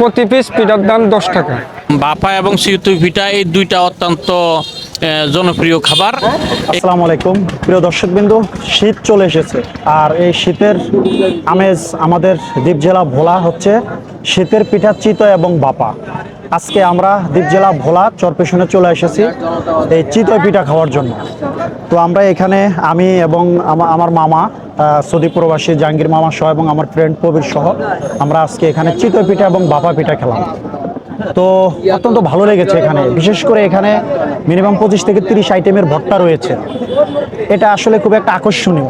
প্রতি পিস পিঠার দাম 10 টাকা। বাফা এবং চিতই পিঠা এই দুইটা অত্যন্ত জনপ্রিয় খাবার। আসসালামু আলাইকুম প্রিয় দর্শকবৃন্দু, শীত চলে এসেছে আর এই শীতের আমেজ আমাদের দ্বীপ জেলা ভোলা হচ্ছে শীতের পিঠা চিতই এবং বাপা। আজকে আমরা দ্বীপ জেলা ভোলা চরপেশনে চলে এসেছি এই চিতই পিঠা খাওয়ার জন্য। তো আমরা এখানে আমি এবং আমার মামা সৌদি প্রবাসী জাহাঙ্গীর মামা সহ এবং আমার ফ্রেন্ড কবির সহ আমরা আজকে এখানে চিতই পিঠা এবং বাপা পিঠা খেলাম। তো অত্যন্ত ভালো লেগেছে এখানে, বিশেষ করে এখানে মিনিমাম 25 থেকে 30 আইটেমের ভর্তা রয়েছে। এটা আসলে খুব একটা আকর্ষণীয়।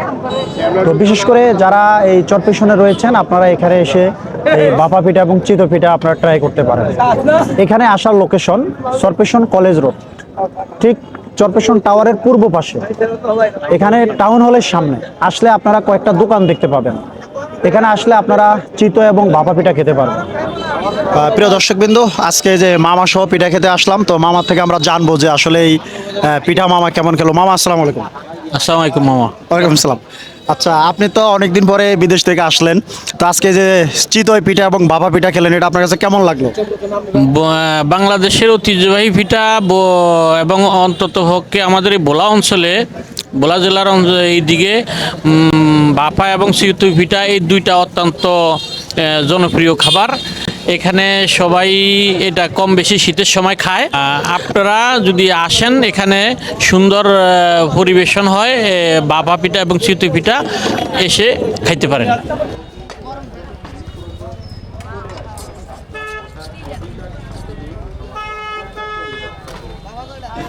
তো বিশেষ করে যারা এই চরপেশনে রয়েছেন আপনারা এখানে এসে এই বাপা পিঠা এবং চিতই পিঠা আপনারা ট্রাই করতে পারেন। এখানে আসার লোকেশন চরপেশন কলেজ রোড, ঠিক চরপেশন টাওয়ারের পূর্ব পাশে, এখানে টাউন হলের সামনে আসলে আপনারা কয়েকটা দোকান দেখতে পাবেন। এখানে আসলে আপনারা চিতই এবং বাপা পিঠা খেতে পারবেন। প্রিয় দর্শকবৃন্দ, আজকে যে মামা সহ পিঠা খেতে আসলাম, তো মামার থেকে আমরা জানবো যে আসলে এই পিঠা মামা কেমন খেলো। মামা আসসালামু আলাইকুম। আসসালামু আলাইকুম মামা। ওয়ালাইকুম আসসালাম। আচ্ছা, আপনি তো অনেকদিন পরে বিদেশ থেকে আসলেন, তো আজকে যে চিতই পিঠা এবং বাপা পিঠা খেলেন, এটা আপনার কাছে কেমন লাগলো? বাংলাদেশের ঐতিহ্যবাহী পিঠা এবং অন্তত পক্ষে আমাদের এই ভোলা অঞ্চলে, ভোলা জেলার এইদিকে বাফা এবং চিতই পিঠা এই দুইটা অত্যন্ত জনপ্রিয় খাবার। এখানে সবাই এটা কম বেশি শীতের সময় খায়। আপনারা যদি আসেন, এখানে সুন্দর পরিবেশন হয়, বাফা পিঠা এবং চিতই পিঠা এসে খাইতে পারেন।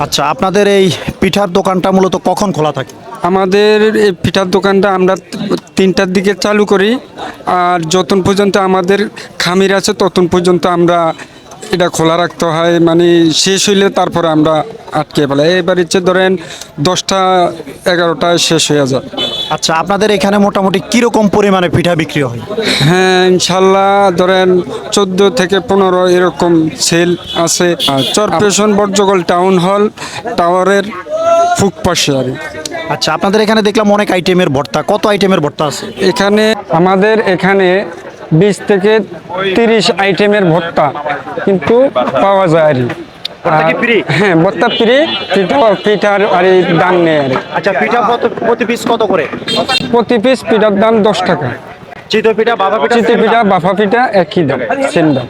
আচ্ছা, আপনাদের এই পিঠার দোকানটা মূলত কখন খোলা থাকে? আমাদের এই পিঠার দোকানটা আমরা 3টার দিকে চালু করি, আর যতক্ষণ পর্যন্ত আমাদের খামির আছে ততক্ষণ পর্যন্ত আমরা এটা খোলা রাখতে হয়, মানে শেষ হইলে তারপরে আমরা আটকে ফেলাই। এবার ইচ্ছে ধরেন 10টা 11টায় শেষ হয়ে যায়। আচ্ছা, আপনাদের এখানে মোটামুটি কিরকম পরিমাণে পিঠা বিক্রি হয়? হ্যাঁ, ইনশাল্লাহ ধরেন 14 থেকে 15 এরকম সেল আছে। আর চরপেশন বর্জগল টাউন হল টাওয়ারের ফুক পাশে আর কি। আচ্ছা, আপনাদের এখানে দেখলাম অনেক আইটেমের ভর্তা, কত আইটেমের ভর্তা আছে? এখানে আমাদের এখানে 20 থেকে 30 আইটেমের ভর্তা কিন্তু পাওয়া যায় আর কি। হ্যাঁ, ভর্তা ফ্রি, পিঠার আর দাম নেই আর কি। আচ্ছা, পিঠা প্রতি পিস কত করে? প্রতি পিস পিঠার দাম 10 টাকা। চিতই পিঠা বাবা পিঠা চিতই পিঠা বাফা পিঠা একই দাম, সেম দাম।